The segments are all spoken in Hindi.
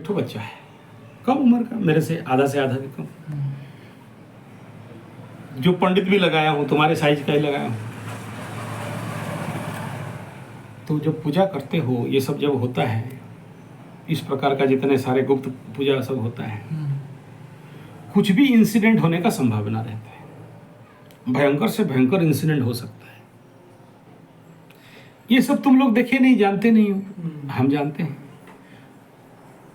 एक ठो बच्चा है कम उम्र का, मेरे से आधा भी कम, जो पंडित भी लगाया हूँ तुम्हारे साइज का ही लगाया हूँ। तो जब पूजा करते हो, ये सब जब होता है, इस प्रकार का जितने सारे गुप्त पूजा सब होता है, कुछ भी इंसिडेंट होने का संभावना रहता है, भयंकर से भयंकर इंसिडेंट हो सकता है। ये सब तुम लोग देखे नहीं, जानते नहीं हो, हम जानते हैं।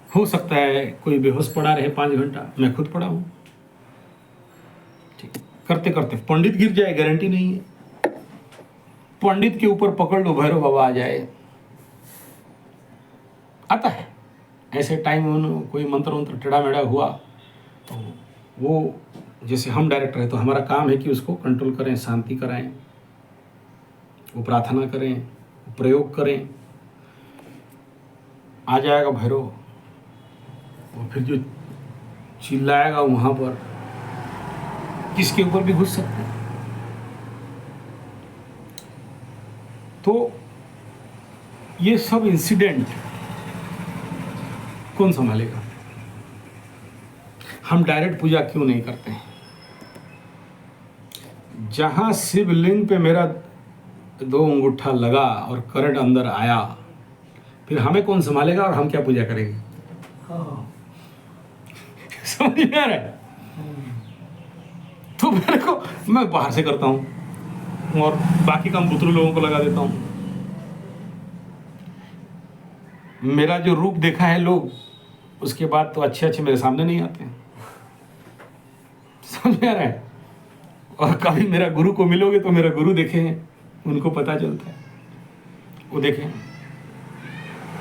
हो सकता है कोई बेहोश पड़ा रहे 5 घंटा, मैं खुद पड़ा हूं, ठीक, करते करते पंडित गिर जाए, गारंटी नहीं है। पंडित के ऊपर पकड़ लो, भैरव बाबा आ जाए, आता है ऐसे टाइम। कोई मंत्र वंत्र टेढ़ा मेढ़ा हुआ तो वो, जैसे हम डायरेक्टर है तो हमारा काम है कि उसको कंट्रोल करें, शांति कराएं, वो प्रार्थना करें, वो प्रयोग करें, आ जाएगा भैरव। और फिर जो चिल्लाएगा वहां पर, किसके ऊपर भी घुस सकते हैं। तो ये सब इंसिडेंट कौन संभालेगा? हम डायरेक्ट पूजा क्यों नहीं करते हैं? जहां शिवलिंग पे मेरा 2 अंगूठा लगा और करंट अंदर आया, फिर हमें कौन संभालेगा और हम क्या पूजा करेंगे? समझ में आ रहा है? तो मेरे को, मैं बाहर से करता हूं और बाकी काम बुतरू लोगों को लगा देता हूं। मेरा जो रूप देखा है लोग, उसके बाद तो अच्छे अच्छे मेरे सामने नहीं आते हैं। समझ में आ रहा है? और कभी मेरा गुरु को मिलोगे तो मेरा गुरु देखे हैं, उनको पता चलता है। वो देखें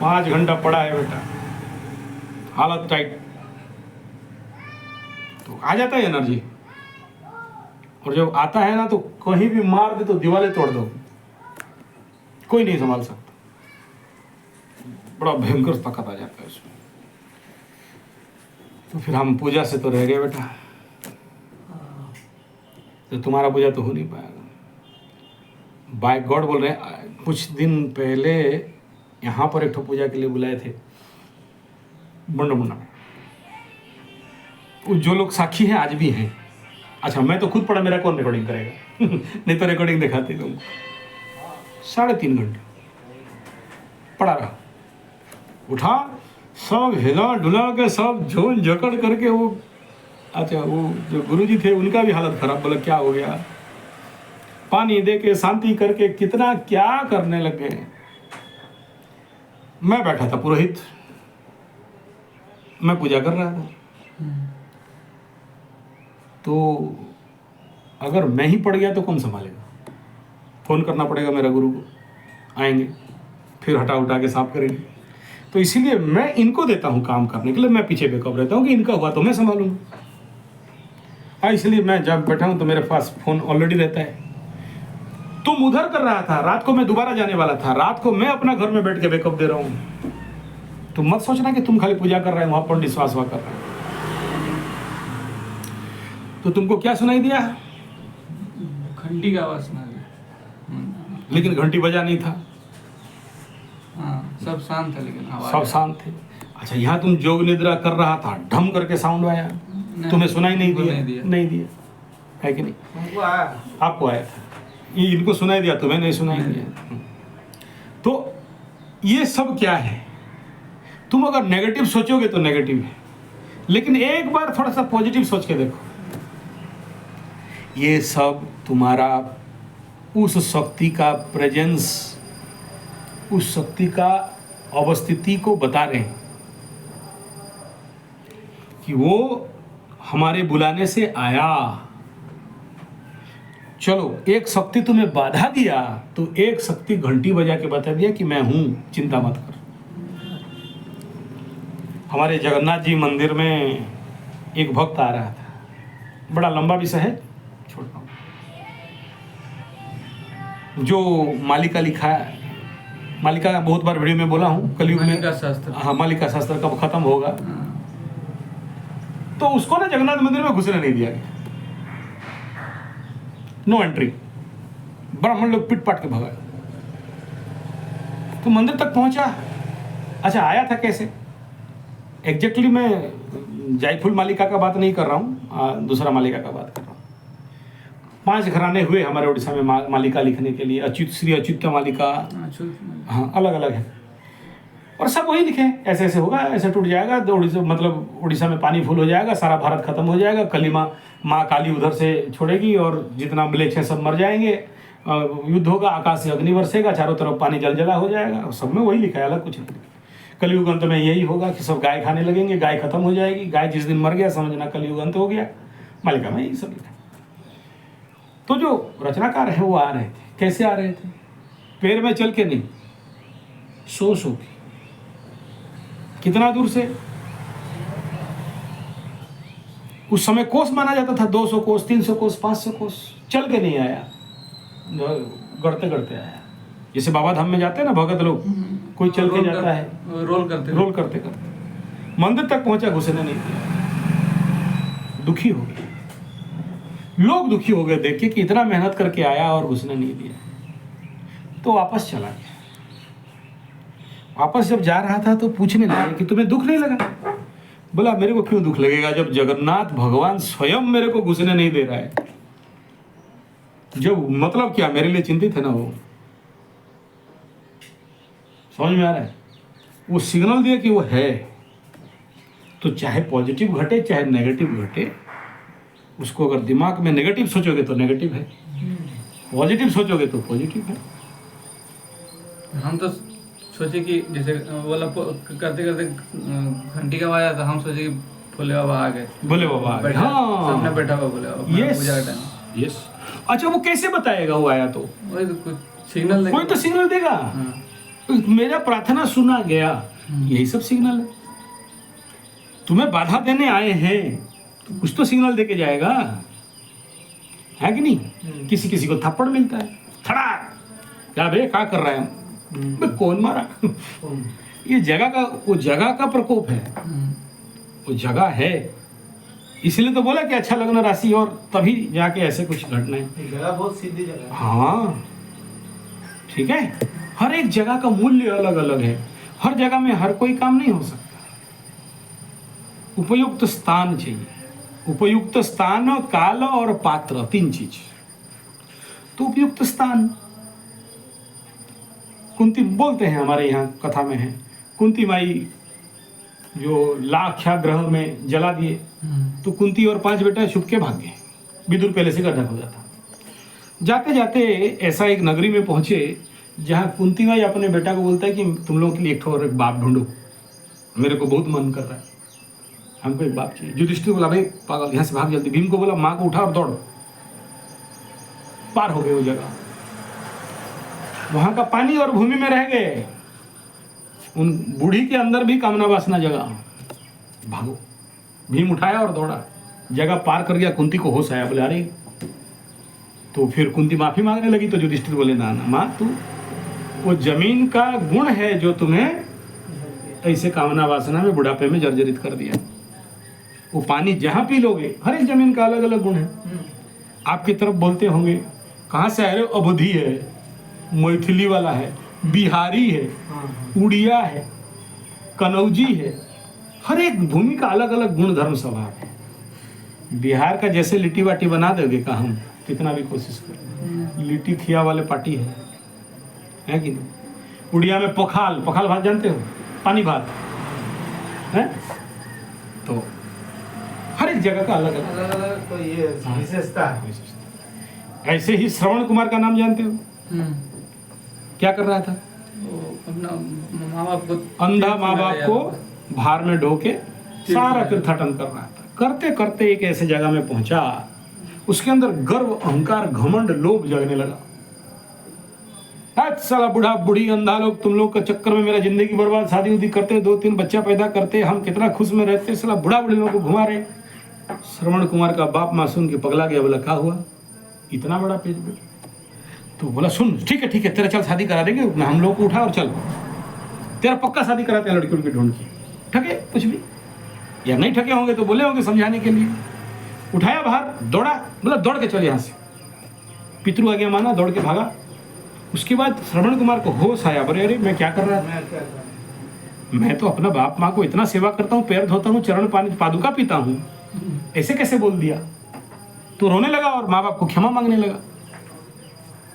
5 घंटा पड़ा है बेटा, हालत टाइट, तो आ जाता है एनर्जी। और जब आता है ना, तो कहीं भी मार दे तो दीवारें तोड़ दो, कोई नहीं संभाल सकता। बड़ा भयंकर ताकत आ जाता है उसमें। तो फिर हम पूजा से तो रह गए बेटा, तो तुम्हारा पूजा तो हो नहीं पाएगा। बाय गॉड बोल रहे हैं, कुछ दिन पहले यहाँ पर एक ठो पूजा के लिए बुलाए थे मुंडा में। जो लोग साक्षी हैं आज भी हैं। अच्छा, मैं तो खुद पढ़ा, मेरा कौन रिकॉर्डिंग करेगा? नहीं तो रिकॉर्डिंग दिखाते तुमको। 3.5 घंटे पढ़ा रहा, उठा, सब हिला डुला के, सब झोल झकड़ करके वो। अच्छा, वो जो गुरुजी थे उनका भी हालत खराब, बोला क्या हो गया? पानी दे के शांति करके कितना क्या करने लग गए। मैं बैठा था पुरोहित, मैं पूजा कर रहा था। तो अगर मैं ही पड़ गया तो कौन संभालेगा? फोन करना पड़ेगा मेरा गुरु को, आएंगे, फिर हटा उठा के साफ करेंगे। तो इसीलिए मैं इनको देता हूं काम करने के लिए, मैं पीछे बैकअप रहता हूं कि इनका हुआ तो मैं संभालूंगा। हाँ, इसलिए मैं जब बैठा हूं तो मेरे पास फोन ऑलरेडी रहता है। तुम उधर कर रहा था, रात को मैं दोबारा जाने वाला था, रात को मैं अपना घर में बैठ के बैकअप दे रहा हूं। तुम मत सोचना कि तुम खाली पूजा कर रहे हो, वहां पर विश्वास हुआ कर रहे हो। तो तुमको क्या सुनाई दिया? घंटी का आवाज सुना दिया, लेकिन घंटी बजा नहीं था। हाँ, सब शांत था, लेकिन आवाज सब शांत थे। अच्छा, यहाँ तुम जोग निद्रा कर रहा था, ढम करके साउंड आया, तुम्हें सुनाई नहीं दिया? नहीं दिया है कि नहीं? आपको आया था, ये इनको सुनाई दिया, तुम्हें नहीं सुनाई दिया। तो ये सब क्या है? तुम अगर नेगेटिव सोचोगे तो नेगेटिव है, लेकिन एक बार थोड़ा सा पॉजिटिव सोच के देखो। ये सब तुम्हारा उस शक्ति का प्रेजेंस, उस शक्ति का अवस्थिति को बता रहे हैं कि वो हमारे बुलाने से आया। चलो, एक शक्ति तुम्हें बाधा दिया तो एक शक्ति घंटी बजा के बता दिया कि मैं हूं, चिंता मत कर। हमारे जगन्नाथ जी मंदिर में एक भक्त आ रहा था, बड़ा लंबा विषय है, छोड़ता हूं। जो मालिका लिखा है, मालिका बहुत बार वीडियो में बोला हूं, कलयुग में मालिका शास्त्र। हाँ, मालिका शास्त्र कब खत्म होगा, तो उसको ना जगन्नाथ मंदिर में घुसने नहीं दिया गया, नो एंट्री। ब्राह्मण लोग पिट पाट के भगाए। तो मंदिर तक पहुंचा। अच्छा, आया था कैसे? एग्जैक्टली मैं जायफुल मालिका का बात नहीं कर रहा हूँ, दूसरा मालिका का बात कर रहा हूँ। 5 घराने हुए हमारे उड़ीसा में मालिका लिखने के लिए, अच्युत श्री अच्युत मालिका, हाँ अलग अलग है, और सब वही लिखे ऐसे ऐसे होगा, ऐसे टूट जाएगा, तो उड़ीसा मतलब उड़ीसा में पानी फुल हो जाएगा, सारा भारत खत्म हो जाएगा, कली माँ काली उधर से छोड़ेगी और जितना म्लेच्छ है सब मर जाएंगे, युद्ध होगा, आकाश से अग्नि बरसेगा, चारों तरफ पानी जला हो जाएगा, सब में वही लिखा है, अलग कुछ नहीं। कलयुग अंत में यही होगा कि सब गाय खाने लगेंगे, गाय खत्म हो जाएगी, गाय जिस दिन मर गया समझना कलयुग अंत हो गया। मालिका में यही सब लिखा। तो जो रचनाकार है वो आ रहे थे, कैसे आ रहे थे? पैर में चल के नहीं, सो के। कितना दूर से? उस समय कोस माना जाता था, 200 कोस, 300 कोस, 500 कोस, चल के नहीं आया, गड़ते गड़ते आया। जैसे बाबा धाम में जाते हैं ना भगत लोग, कोई चल के जाता है, रोल करते करते मंदिर तक पहुंचा, घुसने नहीं दिया। दुखी हो गए लोग, दुखी हो गए देख के कि इतना मेहनत करके आया और घुसने नहीं दिया, तो वापस चला गया। वापस जब जा रहा था तो पूछने लगा कि तुम्हें दुख नहीं लगा? बोला मेरे को क्यों दुख लगेगा जब जगन्नाथ भगवान स्वयं मेरे को घुसने नहीं दे रहा है। जब मतलब क्या, मेरे लिए चिंतित है ना वो, समझ में आ रहा है? वो सिग्नल दिया कि वो है, तो चाहे पॉजिटिव घटे चाहे नेगेटिव घटे, उसको अगर दिमाग में नेगेटिव सोचोगे तो नेगेटिव है, पॉजिटिव सोचोगे तो पॉजिटिव है। हम तो सोचे कि जैसे बोला करते करते घंटी का आवाज आता, हम सोचे कि भोले बाबा आ गए, भोले बाबा आ गए, हाँ सबने बैठा हुआ भोले बाबा, पूजा का टाइम। यस। अच्छा वो कैसे बताएगा वो आया? तो वही तो कुछ सिग्नल, कोई तो सिग्नल देगा, मेरा प्रार्थना सुना गया, यही सब सिग्नल है। तुम्हें बाधा देने आए हैं तो कुछ तो सिग्नल देके जाएगा, है कि नहीं? किसी किसी को थप्पड़ मिलता है, थड़ा क्या बे क्या कर रहा है, कौन मारा? ये जगह का, वो जगह का प्रकोप है, वो जगह है, इसलिए तो बोला कि अच्छा लगना राशि, और तभी जाके ऐसे कुछ घटना है। जगह बहुत सीधी जगह है। हाँ ठीक है, हर एक जगह का मूल्य अलग अलग है, हर जगह में हर कोई काम नहीं हो सकता। उपयुक्त स्थान चाहिए, उपयुक्त स्थान, काल और पात्र, 3 चीज। तो उपयुक्त स्थान, कुंती बोलते हैं, हमारे यहाँ कथा में है, कुंती माई जो लाख्या ग्रह में जला दिए, तो कुंती और 5 बेटा छुप के भाग गए, विदुर पहले से गड्ढा हो जाता। जाते जाते ऐसा एक नगरी में पहुंचे जहाँ कुंती माई अपने बेटा को बोलता है कि तुम लोगों के लिए एक और एक बाप ढूंढो, मेरे को बहुत मन कर रहा है, हमको एक बाप चाहिए। युधिष्ठिर बोला भाई पागल, यहाँ से भाग जल्दी। भीम को बोला माँ को उठा और दौड़। पार हो गए वो जगह, वहां का पानी और भूमि में रह गए, उन बूढ़ी के अंदर भी कामना वासना जगह, भागो। भीम उठाया और दौड़ा, जगह पार कर गया, कुंती को होश आया, बोले अरे, तो फिर कुंती माफी मांगने लगी, तो युधिष्ठिर बोले ना ना माँ, तू वो जमीन का गुण है जो तुम्हें ऐसे कामना वासना में बुढ़ापे में जर्जरित कर दिया। वो पानी जहाँ पी लोगे, हर एक जमीन का अलग अलग गुण है। आपकी तरफ बोलते होंगे कहाँ से आए? अवधी है, मैथिली वाला है, बिहारी है, उड़िया है, कनौजी है, हर एक भूमि का अलग अलग गुण धर्म स्वभाव है। बिहार का जैसे लिट्टी बाटी बना दोगे का, हम कितना भी कोशिश करें, लिट्टी खिया वाले पार्टी है कि नहीं? उड़िया में पखाल, पखाल भात जानते हो, पानी भात है। तो हर एक जगह का अलग अलग तो ये विशेषता है। ऐसे ही श्रवण कुमार का नाम जानते हो? क्या कर रहा था? अपना माँ बाप को, अंधा माँ बाप को भार में ढो के सारा तीर्थाटन कर रहा था। करते करते एक ऐसे जगह में पहुंचा, उसके अंदर गर्व, अहंकार, घमंड, लोभ जगने लगा। साला बूढ़ा बूढ़ी अंधा लोग, तुम लोग के चक्कर में मेरा जिंदगी बर्बाद, शादी उदी करते, 2-3 बच्चा पैदा करते, हम कितना खुश में रहते, साला बूढ़ा बूढ़ी लोगों को घुमा रहे। श्रवण कुमार का बाप मासूम के पगला गया, बोला क्या हुआ, इतना बड़ा पेज पे? तो बोला सुन, ठीक है तेरा चल शादी करा देंगे, हम लोग को उठा और चल, तेरा पक्का शादी कराते हैं लड़की उड़की ढूंढ के। ठगे कुछ भी, या नहीं ठगे होंगे तो बोले होंगे समझाने के लिए। उठाया बाहर, दौड़ा, बोला दौड़ के चल यहाँ से। पितृ आ गया माना, दौड़ के भागा। उसके बाद श्रवण कुमार को होश आया, बोले अरे मैं क्या कर रहा था, मैं तो अपना बाप माँ को इतना सेवा करता हूँ, पैर धोता हूँ, चरण पानी पादुका पीता हूँ, ऐसे कैसे बोल दिया? तो रोने लगा और माँ बाप को क्षमा मांगने लगा।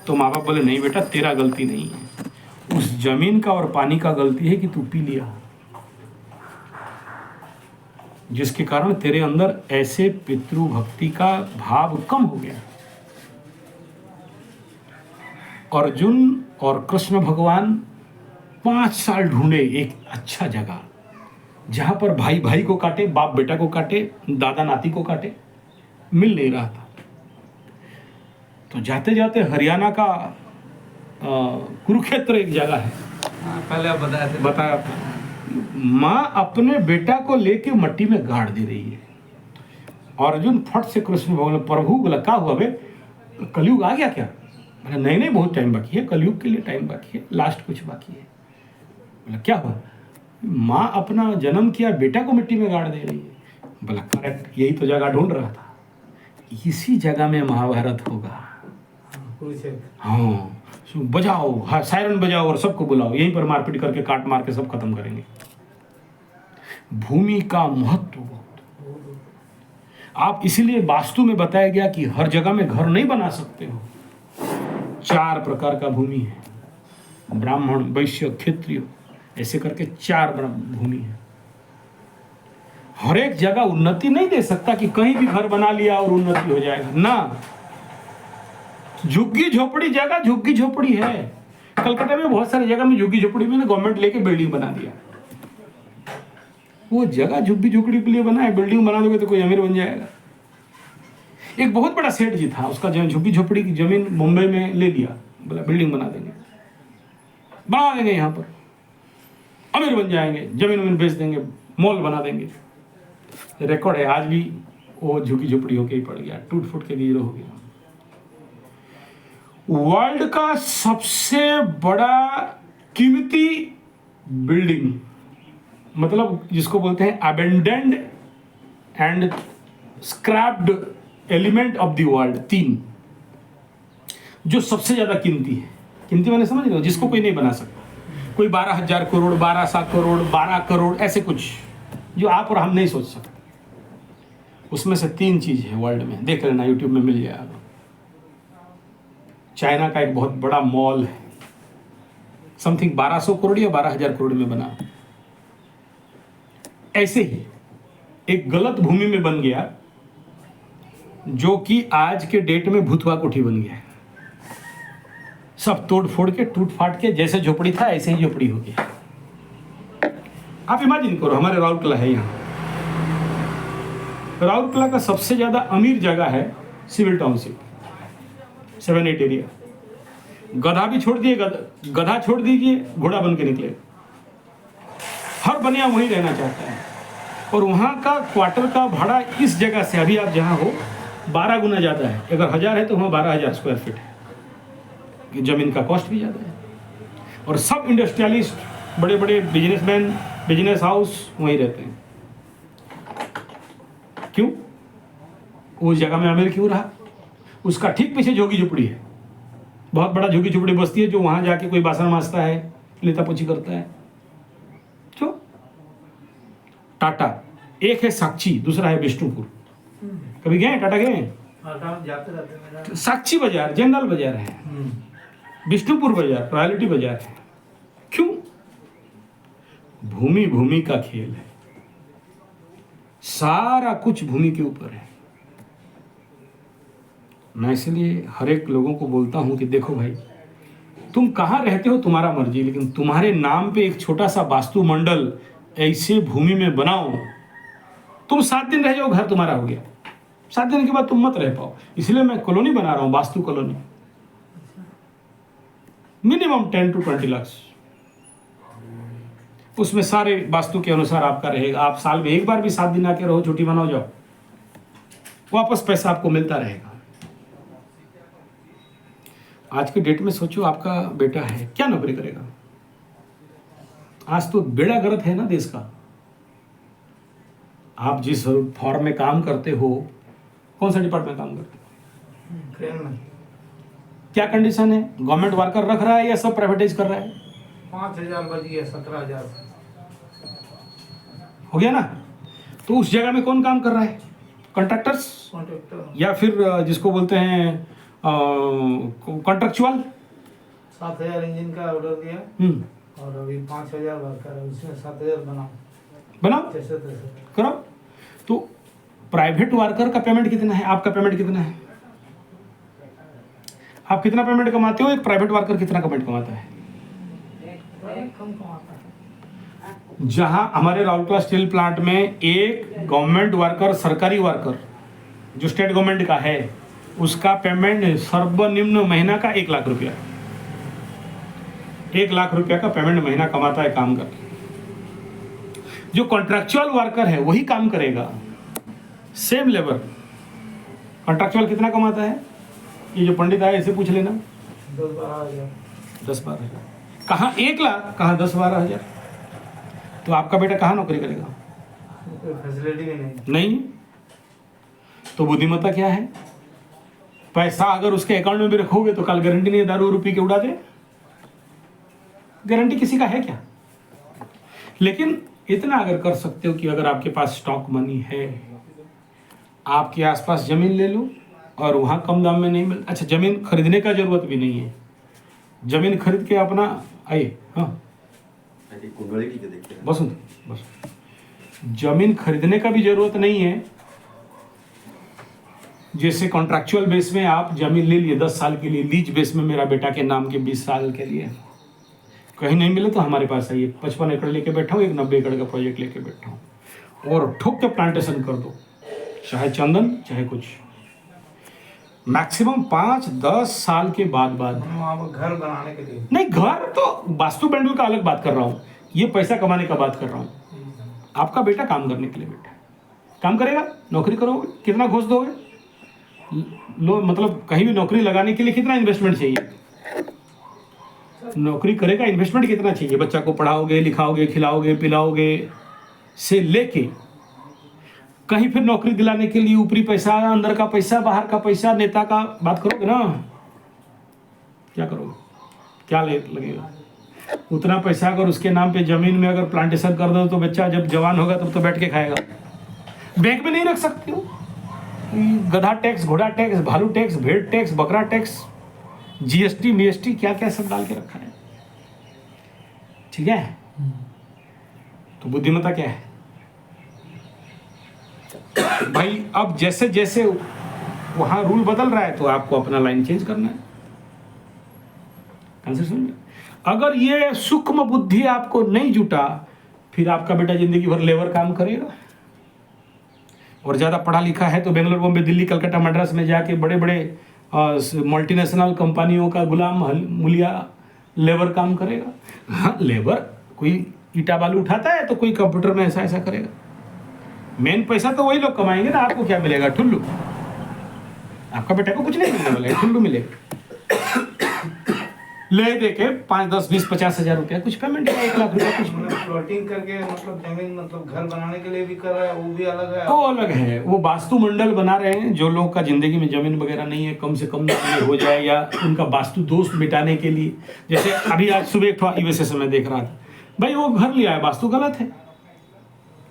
तो माँ बाप बोले नहीं बेटा, तेरा गलती नहीं है, उस जमीन का और पानी का गलती है कि तू पी लिया, जिसके कारण तेरे अंदर ऐसे पितृभक्ति का भाव कम हो गया। अर्जुन और कृष्ण भगवान 5 साल ढूंढे एक अच्छा जगह, जहां पर भाई भाई को काटे, बाप बेटा को काटे, दादा नाती को काटे, मिल नहीं रहा था। तो जाते जाते हरियाणा का कुरुक्षेत्र एक जगह है, हाँ, पहले आप बताए थे। बताया था। माँ अपने बेटा को लेके मट्टी में गाड़ दे रही है। अर्जुन फट से कृष्ण भगवान, प्रभु बोला क्या हुआ बे, कलयुग आ गया क्या? बोला नहीं नहीं, बहुत टाइम बाकी है, कलयुग के लिए टाइम बाकी है, लास्ट कुछ बाकी है। बोला क्या हुआ? माँ अपना जन्म किया बेटा को मिट्टी में गाड़ दे रही है। बोला करेक्ट, यही तो जगह ढूंढ रहा था, इसी जगह में महाभारत होगा। हाँ, बजाओ, हाँ सायरन बजाओ और सबको बुलाओ, यहीं पर मारपीट करके काट मार के सब खत्म करेंगे। भूमि का महत्व आप इसीलिए वास्तु में बताया गया कि हर जगह में घर नहीं बना सकते हो। 4 प्रकार का भूमि है, ब्राह्मण, वैश्य, क्षत्रिय, ऐसे करके 4 भूमि है। हर एक जगह उन्नति नहीं दे सकता कि कहीं भी घर बना लिया और उन्नति हो जाएगा ना। झुग्गी झोपड़ी जगह झुग्गी झोपड़ी है। कलकत्ता में बहुत सारी जगह में झुग्गी झोपड़ी में गवर्नमेंट लेके बिल्डिंग बना दिया। वो जगह झुग्गी झोपड़ी के लिए बना है, बिल्डिंग बना दोगे तो कोई अमीर बन जाएगा। एक बहुत बड़ा सेठ जी था, उसका झुग्गी झोपड़ी की जमीन मुंबई में ले लिया, बोला बिल्डिंग बना देंगे, बना देंगे, यहाँ पर अमीर बन जाएंगे, जमीन बेच देंगे, मॉल बना देंगे। रिकॉर्ड है आज भी, वो झुग्गी झोपड़ी होके ही पड़ गया, टूट फूट के गिरो हो गया। वर्ल्ड का सबसे बड़ा कीमती बिल्डिंग, मतलब जिसको बोलते हैं abandoned and scraped element of the world, 3 जो सबसे ज्यादा कीमती है। कीमती मैंने समझ रहे हो, जिसको कोई नहीं बना सकता। कोई 12,000 करोड़, 1200 करोड़, 12 करोड़, ऐसे कुछ जो आप और हम नहीं सोच सकते। उसमें से 3 चीज है वर्ल्ड में, देख लेना, यूट्यूब में मिल जाएगा। चाइना का एक बहुत बड़ा मॉल है, समथिंग 1200 करोड़ या 12,000 करोड़ में बना। ऐसे ही एक गलत भूमि में बन गया, जो कि आज के डेट में भूतवा कोठी बन गया। सब तोड़ फोड़ के, टूट फाट के, जैसे झोपड़ी था ऐसे ही झोपड़ी हो गया। आप इमेजिन करो, हमारे राउरकेला है, यहाँ राउरकेला का सबसे ज्यादा अमीर जगह है सिविल टाउनशिप, 7-8 एरिया। गधा भी छोड़ दिए, गधा छोड़ दीजिए, घोड़ा बन के निकले। हर बनिया वहीं रहना चाहता है, और वहाँ का क्वार्टर का भाड़ा इस जगह से अभी आप जहाँ हो 12 गुना ज़्यादा है। अगर 1000 है तो वहाँ 12,000 स्क्वायर फीट है। जमीन का कॉस्ट भी ज़्यादा है, और सब इंडस्ट्रियलिस्ट, बड़े बड़े बिजनेसमैन, बिजनेस हाउस वहीं रहते हैं। क्यों? उस जगह में अमीर क्यों रहा? उसका ठीक पीछे झोगी झोपड़ी है, बहुत बड़ा झोगी झोपड़ी बस्ती है, जो वहां जाके कोई बासन मांजता है, लेता पोछी करता है। तो टाटा एक है, साक्षी दूसरा है विष्णुपुर। कभी गए टाटा गए? जाते रहते। साक्षी बाजार जनरल बाजार है, विष्णुपुर बाजार रॉयल्टी बाजार है। क्यों? भूमि भूमि का खेल है, सारा कुछ भूमि के ऊपर है। मैं इसलिए हर एक लोगों को बोलता हूं कि देखो भाई, तुम कहाँ रहते हो तुम्हारा मर्जी, लेकिन तुम्हारे नाम पे एक छोटा सा वास्तु मंडल ऐसे भूमि में बनाओ। तुम 7 दिन रह जाओ, घर तुम्हारा हो गया। 7 दिन के बाद तुम मत रह पाओ। इसलिए मैं कॉलोनी बना रहा हूं, vastu colony, minimum 10 to 20 lakh. उसमें सारे वास्तु के अनुसार आपका रहेगा। आप साल में एक बार भी 7 दिन आके रहो, छुट्टी मनाओ, जाओ, वापस पैसा आपको मिलता रहेगा। आज के डेट में सोचो, आपका बेटा है, क्या नौकरी करेगा? आज तो बेड़ा गर्क है ना देश का। आप जिस फॉर्म में काम करते हो, कौन सा डिपार्टमेंट काम करते हो? ट्रेन में क्या कंडीशन है? गवर्नमेंट वर्कर रख रहा है या सब प्राइवेटाइज कर रहा है? 5,000 बच गया, 17,000। हो गया ना। तो उस जगह में कौन काम कर रहा है? कॉन्ट्रैक्टर्स कॉन्ट्रैक्टर या फिर जिसको बोलते हैं कॉन्ट्रैक्चुअल। 7,000 इंजन का ऑर्डर दिया और अभी 5,000 वर्कर है, उसमें 7,000 बनाओ जैसे तैसे। करो। तो प्राइवेट वर्कर का पेमेंट कितना है, आपका पेमेंट कितना है? आप कितना पेमेंट कमाते हो, एक प्राइवेट वर्कर कितना पेमेंट कमाता है? कम कमाता है। जहां हमारे राउरकेला स्टील प्लांट में एक गवर्नमेंट वर्कर, सरकारी वर्कर जो स्टेट गवर्नमेंट का है, उसका पेमेंट सर्वनिम्न महीना का 1 लाख रुपया, 1 लाख रुपया का पेमेंट महीना कमाता है काम करके। जो कॉन्ट्रैक्चुअल वर्कर है वही काम करेगा, सेम लेबर। कॉन्ट्रैक्चुअल कितना कमाता है? ये जो पंडित आए इसे पूछ लेना। 10-12 हज़ार। 10-12 हज़ार। कहाँ 1 लाख, कहाँ 10-12 हज़ार। तो आपका बेटा कहाँ नौकरी करेगा? कोई फैसिलिटी भी नहीं। नहीं। तो बुद्धिमत्ता क्या है? पैसा अगर उसके अकाउंट में भी रखोगे तो कल गारंटी नहीं है दारू रुपये के उड़ा दे। गारंटी किसी का है क्या? लेकिन इतना अगर कर सकते हो कि अगर आपके पास स्टॉक मनी है, आपके आसपास जमीन ले लो और वहाँ कम दाम में नहीं मिल, अच्छा जमीन खरीदने का जरूरत भी नहीं है, जमीन खरीद के अपना आइए। हाँ बस बस, जमीन खरीदने का भी जरूरत नहीं है। जैसे कॉन्ट्रैक्चुअल बेस में आप जमीन ले लिए 10 साल के लिए, लीज बेस में मेरा बेटा के नाम के 20 साल के लिए, कहीं नहीं मिले तो हमारे पास आइए। 55 एकड़ लेके बैठा हूँ, एक 90 एकड़ का प्रोजेक्ट लेके बैठा हूँ और ठोक के प्लांटेशन कर दो, चाहे चंदन चाहे कुछ। मैक्सिमम 5-10 साल के बाद हम वहाँ पर घर बनाने के लिए। नहीं, घर तो वास्तु पेंडल का अलग बात कर रहा हूँ, ये पैसा कमाने का बात कर रहा हूँ। आपका बेटा काम करने के लिए बेटा काम करेगा, नौकरी करोगे, कितना घूस दोगे? लो मतलब कहीं भी नौकरी लगाने के लिए कितना इन्वेस्टमेंट चाहिए? नौकरी करेगा, इन्वेस्टमेंट कितना चाहिए? बच्चा को पढ़ाओगे, लिखाओगे, खिलाओगे, पिलाओगे से लेके कहीं फिर नौकरी दिलाने के लिए ऊपरी पैसा, अंदर का पैसा, बाहर का पैसा, नेता का बात करोगे ना। क्या करोगे? क्या लगेगा? उतना पैसा अगर उसके नाम पे जमीन में अगर प्लांटेशन कर दो तो बच्चा जब जवान होगा तब तो बैठ के खाएगा। बैंक में नहीं रख सकते हो। गधा टैक्स, घोड़ा टैक्स, भालू टैक्स, भेड़ टैक्स, बकरा टैक्स, जीएसटी मीएसटी क्या क्या सब डाल के रखा है। ठीक है, तो बुद्धिमत्ता क्या है भाई? अब जैसे जैसे वहां रूल बदल रहा है तो आपको अपना लाइन चेंज करना है। कंसेप्शन में अगर ये सूक्ष्म बुद्धि आपको नहीं जुटा, फिर आपका बेटा जिंदगी भर लेबर काम करेगा। और ज़्यादा पढ़ा लिखा है तो बेंगलोर, बॉम्बे, दिल्ली, कलकत्ता, मद्रास में जाके बड़े बड़े मल्टीनेशनल कंपनियों का गुलाम मूलिया लेबर काम करेगा। हाँ, लेबर कोई ईटा बालू उठाता है तो कोई कंप्यूटर में ऐसा ऐसा करेगा। मेन पैसा तो वही लोग कमाएंगे ना। आपको क्या मिलेगा? ठुल्लू। आपका बेटा को कुछ नहीं मिलने वाला है, ठुल्लू मिलेगा। ले दे के 5, 10, 20, 50 हज़ार रुपया कुछ पेमेंट है, 1 लाख रुपया कुछ प्लॉटिंग करके मतलब जमीन मतलब घर बनाने के लिए भी कर रहा है, वो भी अलग है। वो अलग है, वो वास्तु मंडल बना रहे हैं। जो लोगों का जिंदगी में जमीन वगैरह नहीं है, कम से कम दाम में हो जाए या उनका वास्तु दोष मिटाने के लिए। जैसे अभी आज सुबह एक यूएसए से मैं देख रहा था, भाई वो घर लिया है, वास्तु गलत है,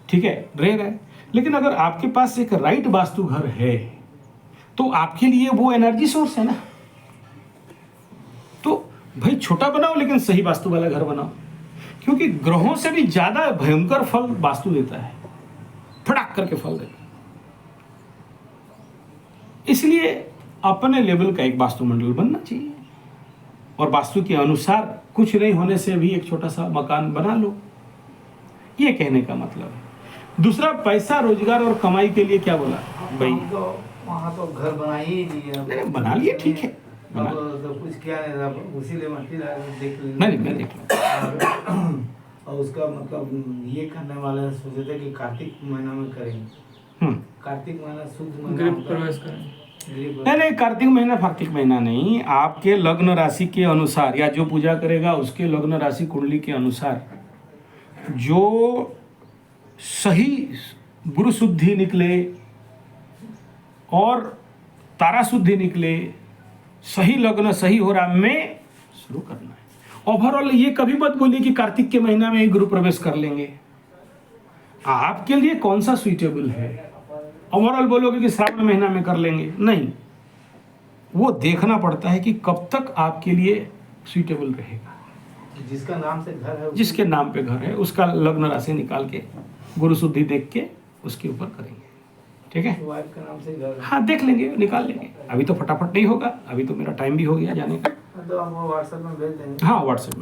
ठीक है, रह रहा है। लेकिन अगर आपके पास एक राइट वास्तु घर है तो आपके लिए वो एनर्जी सोर्स है ना। तो भाई छोटा बनाओ लेकिन सही वास्तु वाला घर बनाओ, क्योंकि ग्रहों से भी ज्यादा भयंकर फल वास्तु देता है, फटाक करके फल देता है। इसलिए अपने लेवल का एक वास्तु मंडल बनना चाहिए और वास्तु के अनुसार कुछ नहीं होने से भी एक छोटा सा मकान बना लो, ये कहने का मतलब है। दूसरा, पैसा रोजगार और कमाई के लिए क्या बोला भाई? तो वहाँ तो घर बना ही दिया, बना लिए, ठीक है, बना तो कुछ किया नहीं था, उसी लिए मट्टी देख ली। नहीं मैं देख लूँ। और उसका मतलब ये करने वाले सोचे थे कि कार्तिक महीना में करेंगे। कार्तिक महीना शुद्ध महीना गृह होता है। प्रवेश करें। नहीं, कार्तिक महीना नहीं, आपके लग्न राशि के अनुसार या जो पूजा करेगा उसके लग्न राशि कुंडली के अनुसार जो सही गुरु शुद्धि निकले और तारा शुद्धि निकले, सही लग्न सही हो रहा में शुरू करना है। ओवरऑल ये कभी मत बोलिए कि कार्तिक के महीना में गुरु प्रवेश कर लेंगे। आपके लिए कौन सा सुइटेबल है। ओवरऑल बोलोगे कि श्रावण महीना में कर लेंगे, नहीं, वो देखना पड़ता है कि कब तक आपके लिए सुइटेबल रहेगा। जिसका नाम से घर है जिसके नाम पे घर है उसका लग्न राशि निकाल के गुरु शुद्धि देख के उसके ऊपर करेंगे, ठीक है। वाइफ का नाम से घर है। हाँ देख लेंगे, निकाल लेंगे, अभी तो फटाफट नहीं होगा, अभी तो मेरा टाइम भी हो गया जाने का। तो आप वो व्हाट्सएप में भेज देंगे। हाँ व्हाट्सएप में।